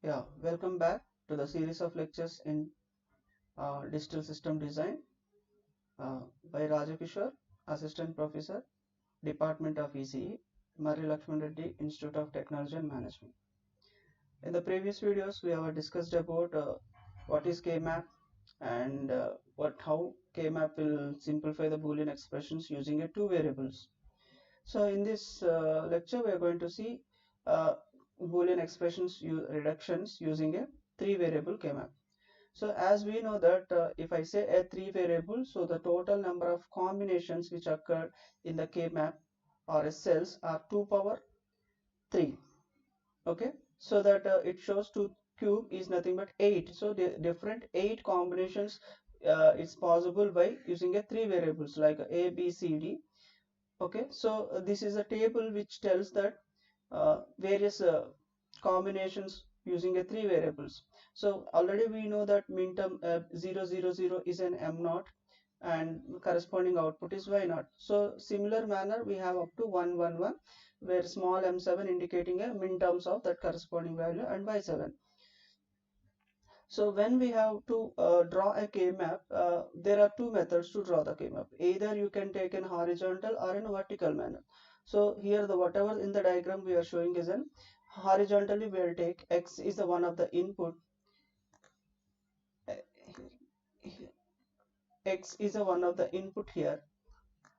Yeah, welcome back to the series of lectures in Digital System Design uh, by Raju Kishore, Assistant Professor, Department of ECE, Murray Lakshman Reddy Institute of Technology and Management. In the previous videos, we have discussed about what is K-map and how K-map will simplify the Boolean expressions using two variables. So in this lecture, we are going to see uh, Boolean expressions reductions using a three variable K-map. So as we know that if I say a three variable, so the total number of combinations which occur in the K-map or a cells are 2 power 3. Okay, so that it shows 2 cube is nothing but 8. So the different 8 combinations is possible by using a three variables like A, B, C, D. Okay, so this is a table which tells that various combinations using a three variables. So already we know that minterm 000 is an m naught and corresponding output is y naught. So similar manner we have up to 111 where small m7 indicating a minterms of that corresponding value and y7. So when we have to draw a K-map, there are two methods to draw the K-map. Either you can take in horizontal or in vertical manner. So here the whatever in the diagram we are showing is an horizontally we will take x is the one of the input, uh, x is the one of the input here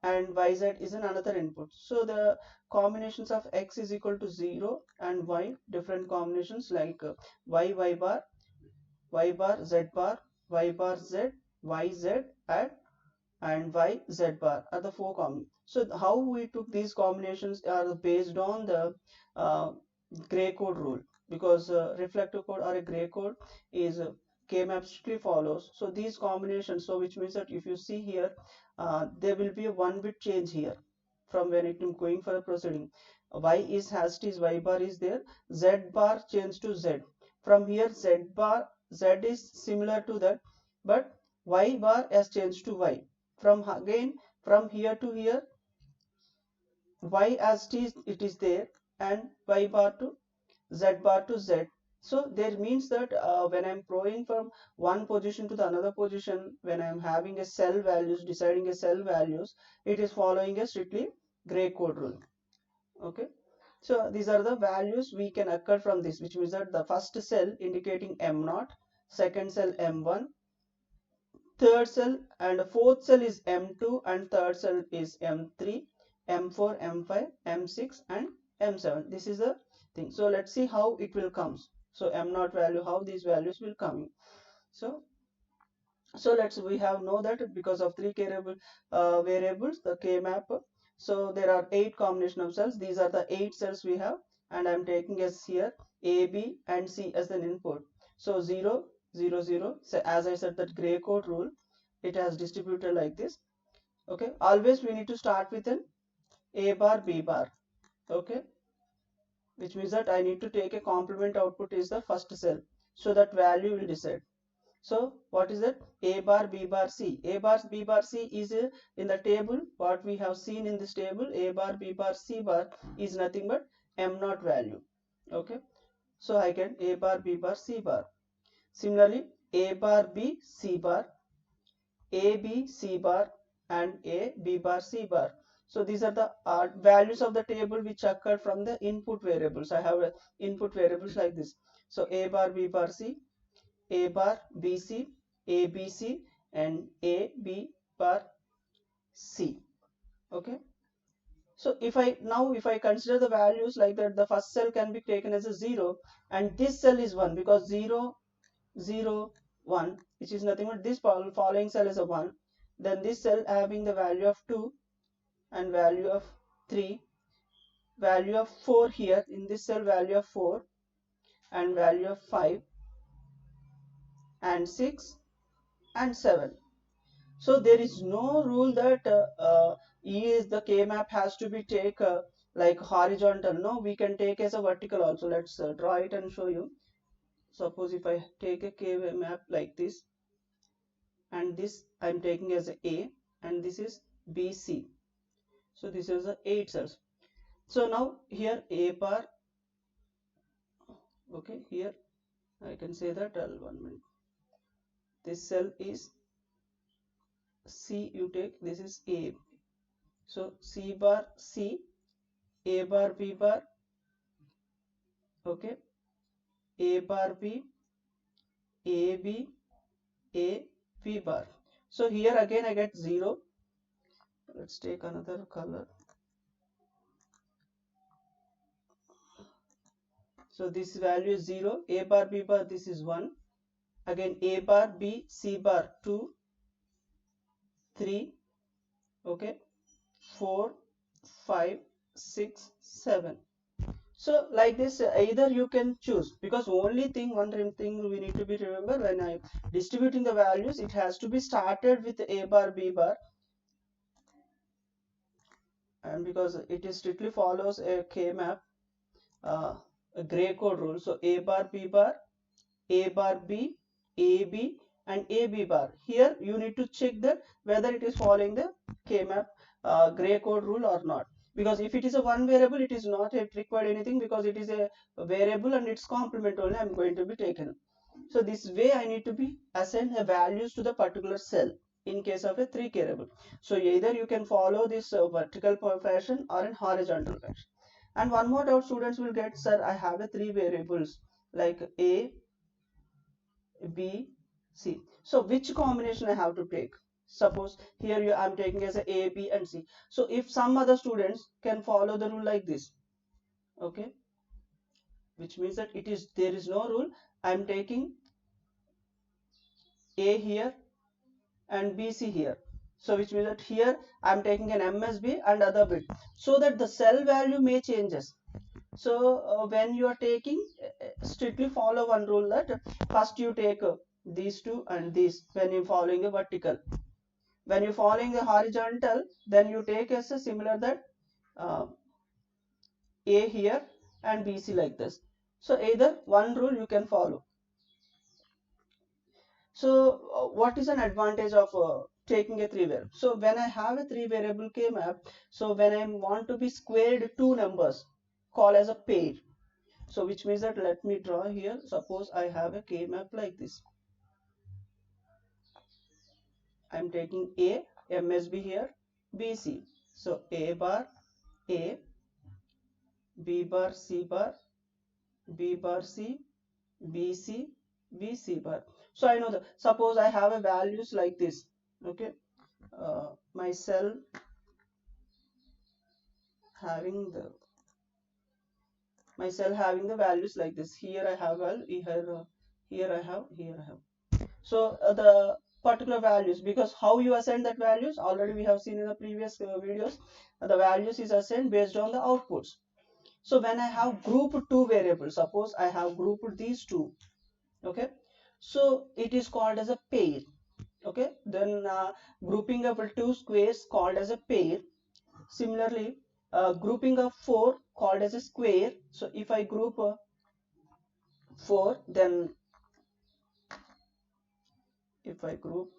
and yz is an another input. So the combinations of x is equal to 0 and y different combinations like y bar, y bar, z bar, y bar z, yz and y z bar are the four combinations. So how we took these combinations are based on the uh, gray code rule, because reflective code or a gray code is K-map strictly follows. So these combinations, so which means that if you see here, there will be a 1 bit change here from when it is going for a proceeding. Y is has is y bar is there, z bar change to z. From here z is similar to that, but y bar has changed to y. From again from here to here, y as it is there, and y bar to z bar to z. So there means that when I'm going from one position to the another position, when I'm having a cell values, deciding a cell values, it is following a strictly gray code rule. Okay, so these are the values we can occur from this, which means that the first cell indicating m0, second cell m1, third cell and fourth cell is m2, and third cell is m3, m4, m5, m6 and m7. This is the thing. So let's see how it will comes. So m0 value, how these values will come. So we have know that because of three variables, the K map. So there are 8 combination of cells. These are the 8 cells we have, and I'm taking as here A, B and C as an input. So 0 0 0. So as I said, that gray code rule, it has distributed like this. Okay, always we need to start with an A bar, B bar. Okay, which means that I need to take a complement output is the first cell, so that value will decide. So what is that? A bar, B bar, C. A bar, B bar, C is in the table. What we have seen in this table, A bar, B bar, C bar is nothing but M0 value. Okay, so I get A bar, B bar, C bar. Similarly, A bar, B, C bar, A, B, C bar and A, B bar, C bar. So these are the values of the table which occur from the input variables. I have input variables like this. So A bar, B bar, C, A bar, B, C, A, B, C and A, B bar, C. Okay. So if I consider the values like that, the first cell can be taken as a 0 and this cell is 1, because 0 0 1, which is nothing but this following cell is a 1. Then this cell having the value of 2 and value of 3, value of 4 here in this cell, value of 4 and value of 5 and 6 and 7. So there is no rule that the K map has to be take like horizontal. No, we can take as a vertical also. Let's draw it and show you. Suppose if I take a K map like this, and this I'm taking as A and this is BC. So this is the 8 cells. So now here A bar, okay, here I can say that 1 minute. This cell is C, you take, this is A. So C bar C, A bar B bar, okay, A bar B, A B, A B bar. So here again I get 0. Let's take another color. So this value is 0, A bar B bar, this is 1. Again A bar B C bar 2, 3, okay, 4, 5, 6, 7. So like this, either you can choose, because only thing, one thing we need to be remember, when I distributing the values, it has to be started with A bar B bar, and because it is strictly follows a K-map, a gray code rule. So A bar B bar, A bar B, A B, and A B bar. Here you need to check that whether it is following the K-map gray code rule or not. Because if it is a one variable, it is not required anything, because it is a variable and its complement only I'm going to be taken. So this way I need to be assign a values to the particular cell in case of a 3 variable. So either you can follow this vertical fashion or in horizontal fashion. And one more doubt students will get, sir, I have a 3 variables like A, B, C. So which combination I have to take? Suppose here I'm taking as a B, and C. So if some other students can follow the rule like this, okay, which means that there is no rule. I'm taking A here and BC here. So which means that here I'm taking an MSB and other bit, so that the cell value may changes. So when you are taking, strictly follow one rule, that first you take these two and these when you're following a vertical. When you're following the horizontal, then you take as a similar that uh, A here and BC like this. So either one rule you can follow. So what is an advantage of taking a 3 variable? So when I have a 3 variable K-map, so when I want to be squared two numbers, call as a pair. So which means that, let me draw here. Suppose I have a K-map like this. I'm taking A, MSB here, BC. So A bar, A, B bar, C bar, B bar, C, BC, BC bar. So I know that, suppose I have a values like this, okay, my cell having the values like this. Here I have value, here I have, here I have. So the particular values, because how you assign that values already we have seen in the previous videos. The values is assigned based on the outputs. So when I have grouped two variables, suppose I have grouped these two, okay, so it is called as a pair, okay. Then grouping of two squares called as a pair. Similarly, grouping of 4 called as a square. So if I group 4, then if I group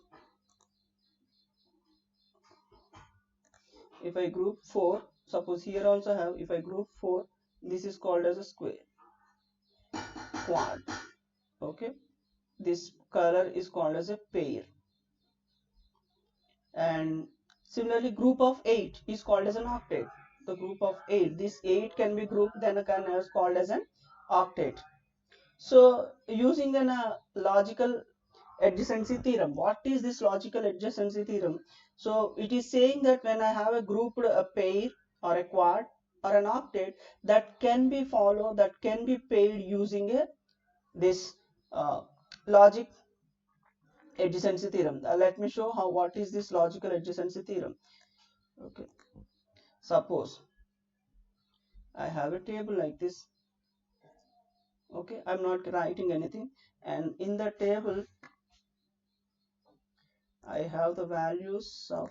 4, suppose here also have, if I group 4, this is called as a square, quad, okay. This color is called as a pair. And similarly, group of 8 is called as an octet. The group of 8, this 8 can be grouped, then is called as an octet. So using then a logical adjacency theorem. What is this logical adjacency theorem? So it is saying that when I have a grouped a pair or a quad or an octet, that can be followed, that can be paired using this logic adjacency theorem. Let me show what is this logical adjacency theorem. Okay, suppose I have a table like this. Okay, I'm not writing anything, and in the table I have the values of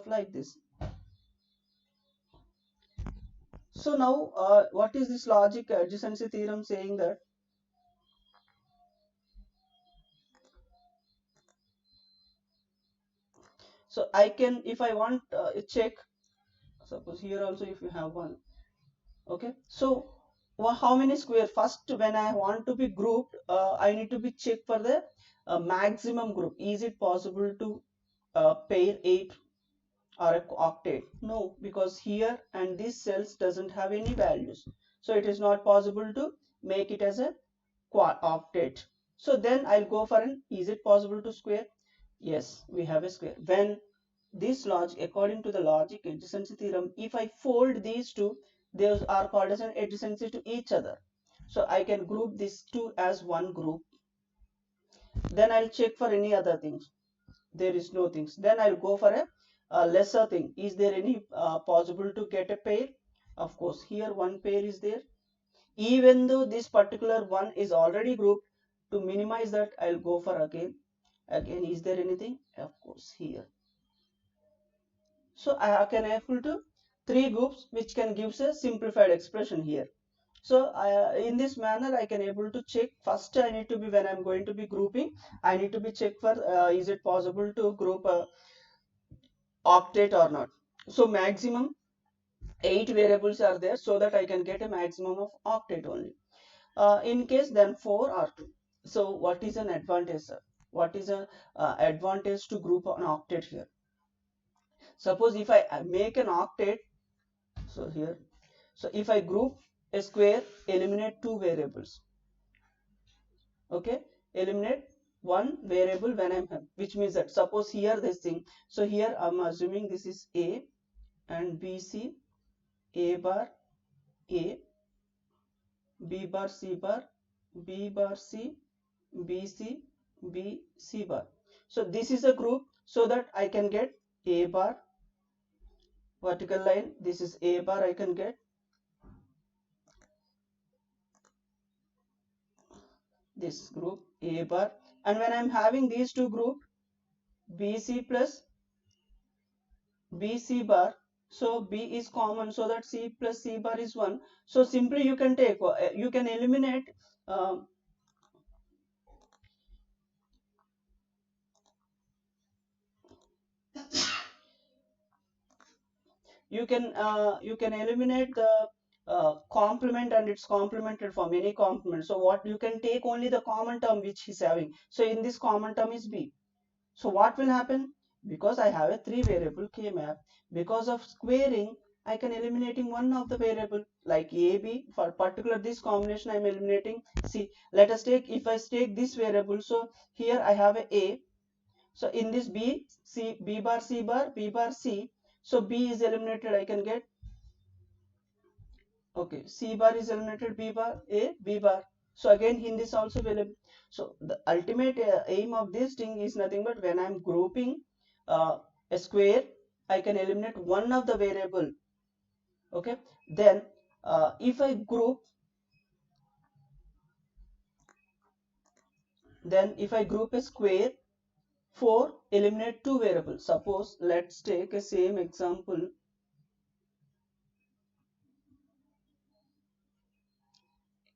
like this. So now what is this logic adjacency theorem saying? That so I can, if I want check, suppose here also if you have one, okay, so Well, how many square? First, when I want to be grouped, I need to be check for the maximum group. Is it possible to pair 8 or a octet? No, because here and this cells doesn't have any values, so it is not possible to make it as a octet. So then I'll go for an, is it possible to square? Yes, we have a square. When this logic, according to the logic adjacency theorem, if I fold these two, they are called as an adjacency to each other. So I can group these two as one group. Then I'll check for any other things. There is no things. Then I'll go for a lesser thing. Is there any possible to get a pair? Of course, here one pair is there. Even though this particular one is already grouped, to minimize that, I'll go for again, is there anything? Of course, here. So I can able to three groups, which can gives a simplified expression here. So in this manner, I can able to check. First, I need to be, when I'm going to be grouping, I need to be check for is it possible to group a octet or not. So maximum 8 variables are there, so that I can get a maximum of octet only. In case then 4 or 2. So what is an advantage, sir? What is a advantage to group an octet here? Suppose if I make an octet, so here, so if I group a square, eliminate 2 variables. Okay, eliminate one variable when I'm, which means that suppose here this thing, so here I'm assuming this is A and BC, A bar A, B bar C bar, B bar C, BC, B C bar. So this is a group, so that I can get A bar vertical line, this is A bar, I can get this group A bar, and when I'm having these two group BC plus BC bar, so B is common, so that C plus C bar is 1. So simply you can take, you can eliminate um, you can eliminate the complement and its complemented form, any complement. So what you can take only the common term which he's having. So in this common term is B. So what will happen? Because I have a 3 variable K map, because of squaring, I can eliminating one of the variable like AB. For particular this combination, I am eliminating C. Let us take, if I take this variable, so here I have a. So in this B, C, B bar, C bar, B bar, C. So B is eliminated, I can get, okay, C bar is eliminated, B bar, A, B bar. So again in this also available. So the ultimate aim of this thing is nothing but, when I'm grouping a square, I can eliminate one of the variable. Okay, then if I group, a square, 4, eliminate 2 variables. Suppose let's take a same example,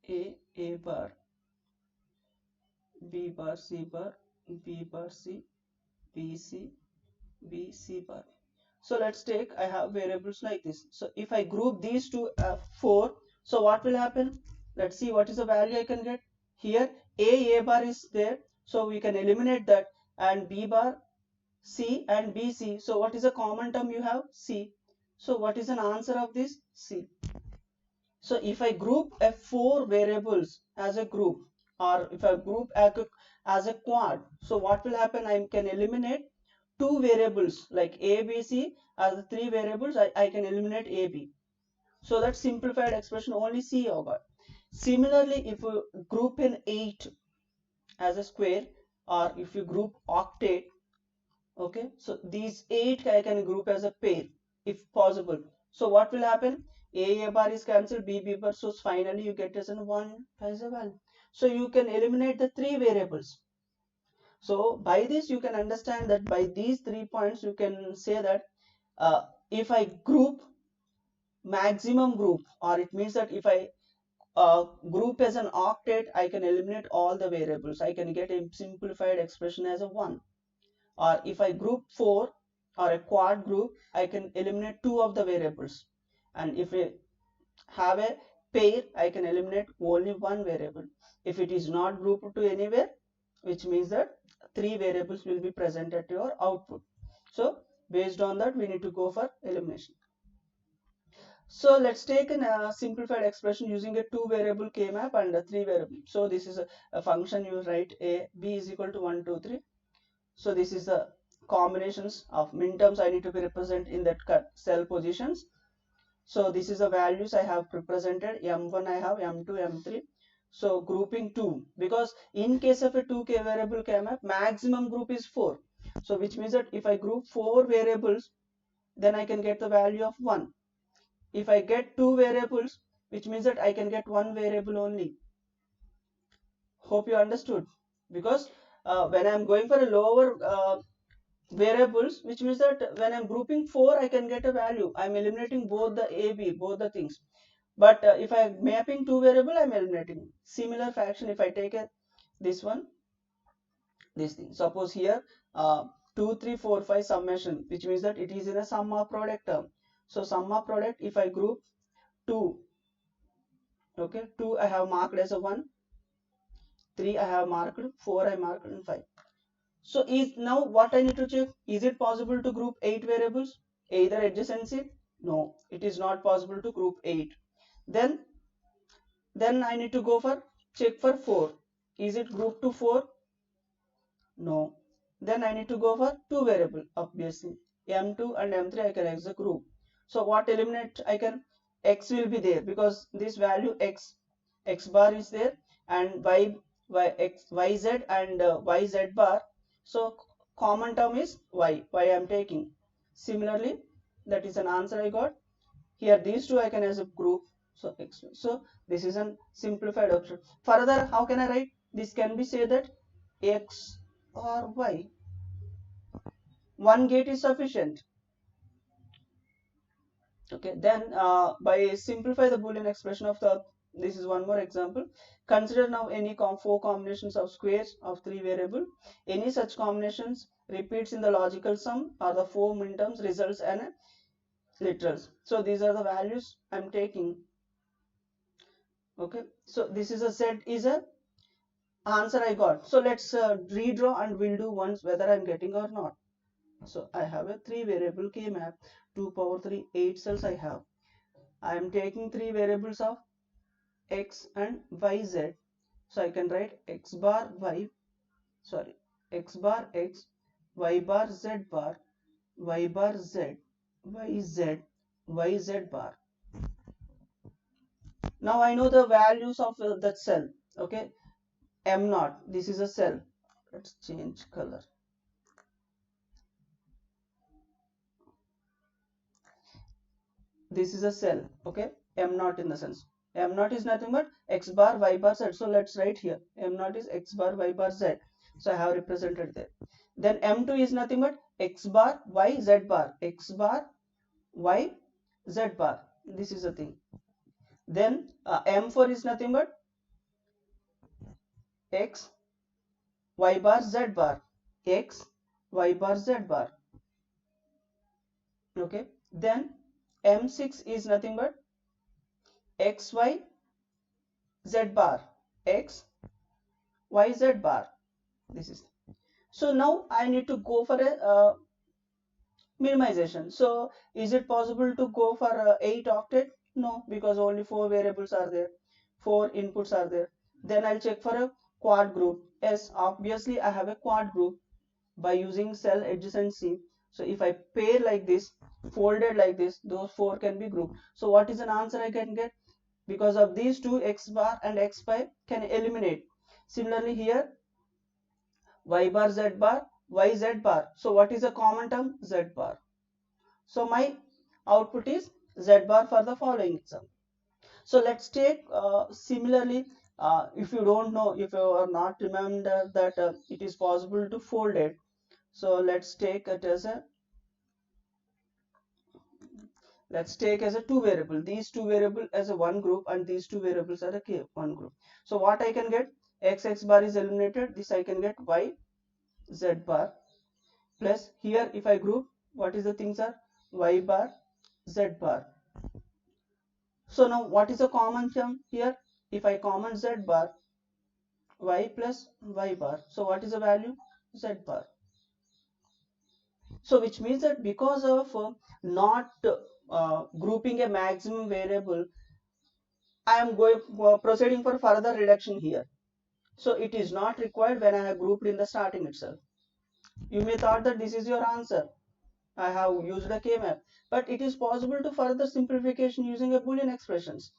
A bar, B bar, C bar, B bar, C, B C, B C bar. So let's take, I have variables like this. So if I group these two 4, so what will happen? Let's see what is the value I can get. Here A bar is there, so we can eliminate that, and B bar, C and BC. So what is a common term you have? C. So what is an answer of this? C. So if I group a 4 variables as a group, or if I group as a quad, so what will happen? I can eliminate 2 variables like A, B, C as the 3 variables. I can eliminate A, B. So that simplified expression only C I got. Similarly, if you group in 8 as a square, or if you group octet, okay, so these 8 I can group as a pair if possible. So what will happen? A bar is cancelled, B bar, so finally you get as an 1 as a value. So you can eliminate the 3 variables. So by this you can understand that by these 3 points you can say that if I group maximum group, or it means that if I group as an octet, I can eliminate all the variables. I can get a simplified expression as a 1. Or if I group 4 or a quad group, I can eliminate 2 of the variables. And if I have a pair, I can eliminate only one variable. If it is not grouped to anywhere, which means that three variables will be present at your output. So based on that, we need to go for elimination. So let's take a simplified expression using a two variable k map and a three variable. So this is a function. You write a b is equal to 1 2 3. So this is the combinations of minterms I need to be represent in that cell positions. So this is the values I have represented. M1 I have, M2, M3. So grouping 2, because in case of a 2k variable k map, maximum group is 4. So which means that if I group 4 variables, then I can get the value of 1. If I get 2 variables, which means that I can get 1 variable only. Hope you understood. Because when I'm going for a lower variables, which means that when I'm grouping 4, I can get a value. I'm eliminating both the A, B, both the things. But if I'm mapping two variable, I'm eliminating. Similar fraction, if I take this one, this thing. Suppose here 2, 3, 4, 5 summation, which means that it is in a sum of product term. So sum of product, if I group 2, okay, 2 I have marked as a 1, 3 I have marked, 4 I marked, and 5. So is now what I need to check, is it possible to group 8 variables? Either adjacency? No, it is not possible to group 8. Then I need to go for check for 4. Is it grouped to 4? No. Then I need to go for two variable, obviously. M2 and M3 I can as a group. So what eliminate I can, X will be there because this value X bar is there, and YZ and YZ bar. So common term is Y I am taking. Similarly, that is an answer I got. Here these two I can as a group. So X. So this is a simplified option. Further, how can I write? This can be said that X or Y. One gate is sufficient. Okay, then by simplify the Boolean expression of the, this is one more example. Consider now any four combinations of squares of three variable. Any such combinations repeats in the logical sum or the four minterms results in literals. So these are the values I'm taking. Okay, so this is a Z is a answer I got. So let's redraw and we'll do once whether I'm getting or not. So I have a three variable k map, 2 power 3, 8 cells I have. I am taking three variables of x and yz. So I can write x bar y, sorry, x bar x, y bar z bar, y bar z, yz, yz bar. Now I know the values of that cell. Okay, M0, this is a cell. Let's change color. This is a cell. Okay, M0 in the sense. M0 is nothing but x bar y bar z. So let's write here. M0 is x bar y bar z. So I have represented there. Then M2 is nothing but x bar y z bar. X bar y z bar. This is a thing. Then M4 is nothing but x y bar z bar. X y bar z bar. Okay. Then M6 is nothing but x y z bar. X y z bar. This is, so now I need to go for a minimization. So is it possible to go for 8 octet? No, because only 4 variables are there, 4 inputs are there. Then I'll check for a quad group. Yes, obviously I have a quad group by using cell adjacency. So if I pair like this, folded like this, those 4 can be grouped. So what is an answer I can get? Because of these two, x bar and x pi can eliminate. Similarly here, y bar z bar, y z bar. So what is a common term? Z bar. So my output is z bar for the following example. So let's take similarly, if you don't know, if you are not remember that it is possible to fold it. So let's take it as a, let's take as a two variable. These two variable as a one group and these two variables are a one group. So what I can get, x bar is eliminated. This I can get y z bar plus here if I group, what is the things are y bar z bar. So now what is a common term here? If I common z bar, y plus y bar, so what is the value? Z bar. So which means that because of not grouping a maximum variable, I am going proceeding for further reduction here. So it is not required when I have grouped in the starting itself. You may thought that this is your answer. I have used a K-map, but it is possible to further simplification using a Boolean expressions.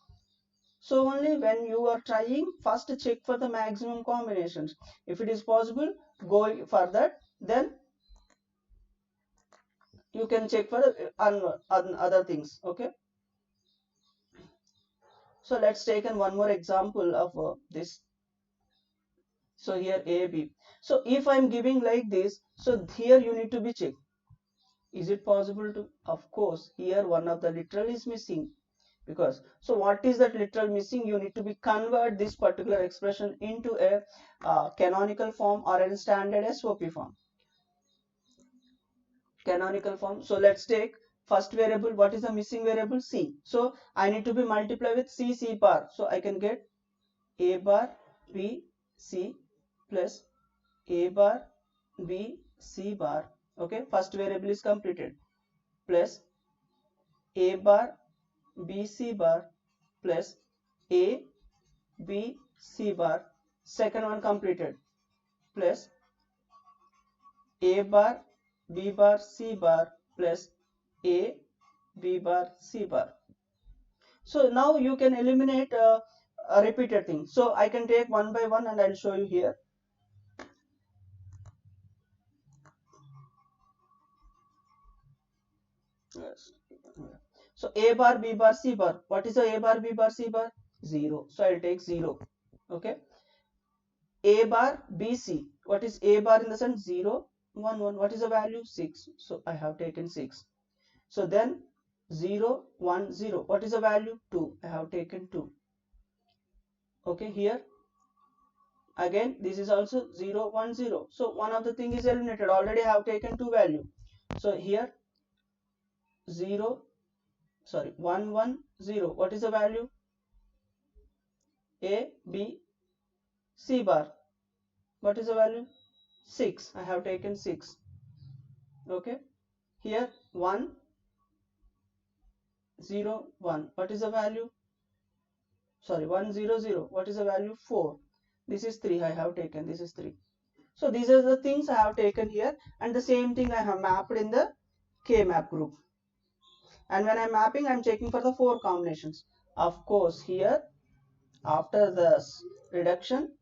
So only when you are trying, first check for the maximum combinations. If it is possible, go further, then you can check for other things. Okay. So let's take one more example of this. So here A, B. So if I'm giving like this, so here you need to be checked. Is it possible to? Of course, here one of the literal is missing. Because so what is that literal missing? You need to be convert this particular expression into a canonical form or a standard SOP form. Canonical form. So let's take first variable. What is the missing variable? C. So I need to be multiply with C bar. So I can get A bar B C plus A bar B C bar. Okay, first variable is completed, plus A bar B C bar plus A B C bar, second one completed, plus A bar B bar C bar plus A B bar C bar. So now you can eliminate a repeated thing. So I can take one by one and I'll show you here. Yes. So A bar B bar C bar. What is a bar B bar C bar? 0. So I'll take 0. Okay. A bar BC. What is A bar in the sense? 0, 1, 1. What is the value? 6. So I have taken 6. So then 0, 1, 0. What is the value? 2. I have taken 2. Okay, here again this is also 0, 1, 0. So one of the thing is eliminated. Already I have taken 2 value. So here 0, sorry, 1, 1, 0. What is the value? A, B, C bar. What is the value? 6. I have taken 6. Okay. Here 1, 0, 1. What is the value? Sorry, 1, 0, 0. What is the value? 4. This is 3. I have taken. This is 3. So these are the things I have taken here, and the same thing I have mapped in the K-map group. And when I'm mapping, I'm checking for the 4 combinations. Of course, here after the reduction,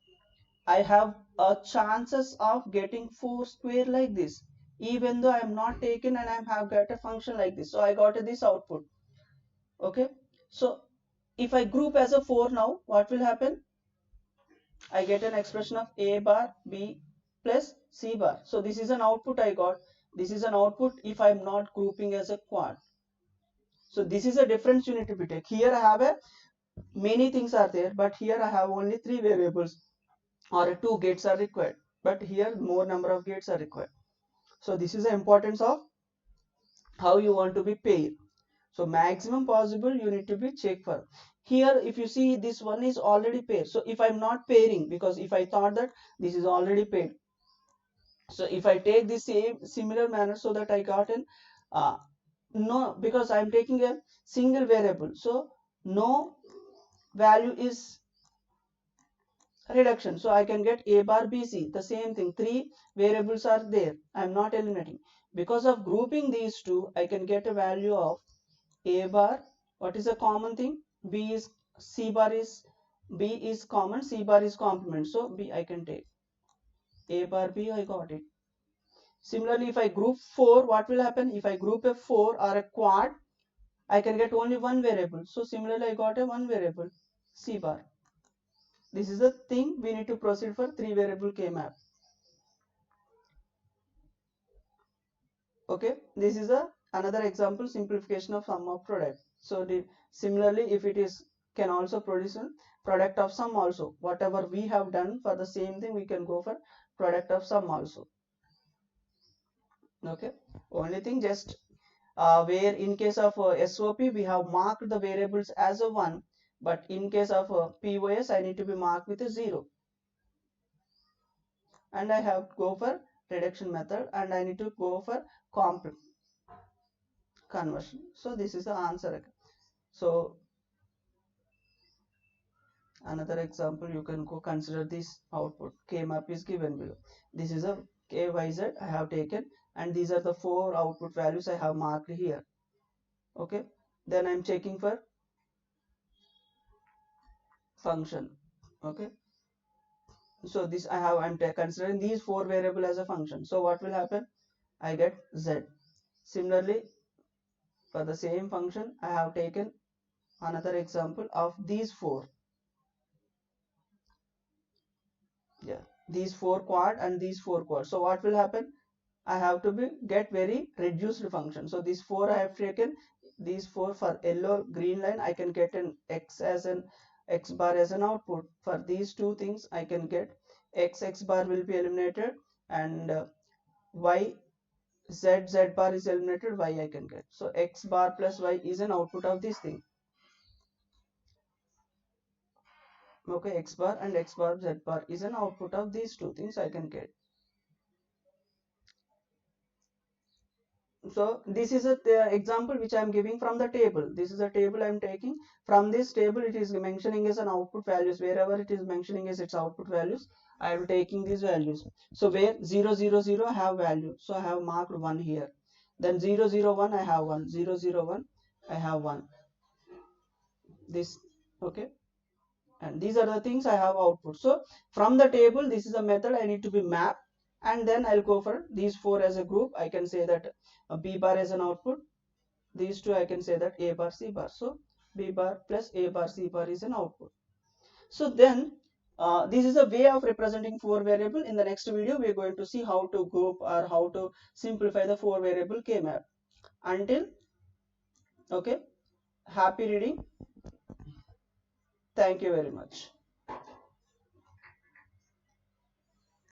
I have a chances of getting 4 square like this, even though I'm not taken and I have got a function like this. So I got this output. Okay. So if I group as a 4 now, what will happen? I get an expression of A bar B plus C bar. So this is an output I got. This is an output if I'm not grouping as a quad. So this is a difference you need to be take. Here I have a many things are there, but here I have only 3 variables or 2 gates are required. But here more number of gates are required. So this is the importance of how you want to be paired. So maximum possible you need to be check for. Here if you see this one is already paired. So if I'm not pairing, because if I thought that this is already paired, so if I take the same similar manner, so that I got an no, because I'm taking a single variable, so no value is reduction, so I can get A bar BC, the same thing, 3 variables are there, I'm not eliminating. Because of grouping these two, I can get a value of A bar. What is a common thing? B is C bar is B is common, C bar is complement, so B I can take. A bar B, I got it. Similarly, if I group 4, what will happen? If I group a 4 or a quad, I can get only one variable. So similarly, I got a one variable, C bar. This is the thing we need to proceed for 3 variable K-map. Okay, this is another example simplification of sum of product. So similarly, if it is can also produce a product of sum also. Whatever we have done for the same thing, we can go for product of sum also. Okay, only thing just where in case of SOP we have marked the variables as a 1, but in case of POS I need to be marked with a 0, and I have to go for reduction method, and I need to go for comp conversion. So this is the answer. So another example, you can go consider this output. K map is given below. This is a KYZ I have taken, and these are the 4 output values I have marked here. Okay, then I'm checking for function. Okay, so this I'm considering these 4 variable as a function. So what will happen? I get Z. Similarly, for the same function I have taken another example of these 4. Yeah, these 4 quad and these 4 quad. So what will happen? I have to get very reduced function. So these 4 I have taken, these 4 for yellow green line I can get an x as an x bar as an output. For these two things I can get x bar will be eliminated, and y z bar is eliminated, y I can get. So x bar plus y is an output of this thing. Okay, x bar and x bar z bar is an output of these two things I can get. So this is a example which I am giving from the table. This is a table I am taking. From this table it is mentioning as an output values. Wherever it is mentioning as its output values, I am taking these values. So where 0 0 0 have value, so I have marked 1 here. Then 0 0 1 I have 1, 0 0 1 I have 1. This, okay, and these are the things I have output. So from the table, this is a method I need to be mapped, and then I'll go for these 4 as a group. I can say that B bar as an output, these two I can say that A bar C bar. So B bar plus A bar C bar is an output. So then this is a way of representing 4 variable. In the next video we are going to see how to group or how to simplify the 4 variable K map. Until, okay, happy reading. Thank you very much.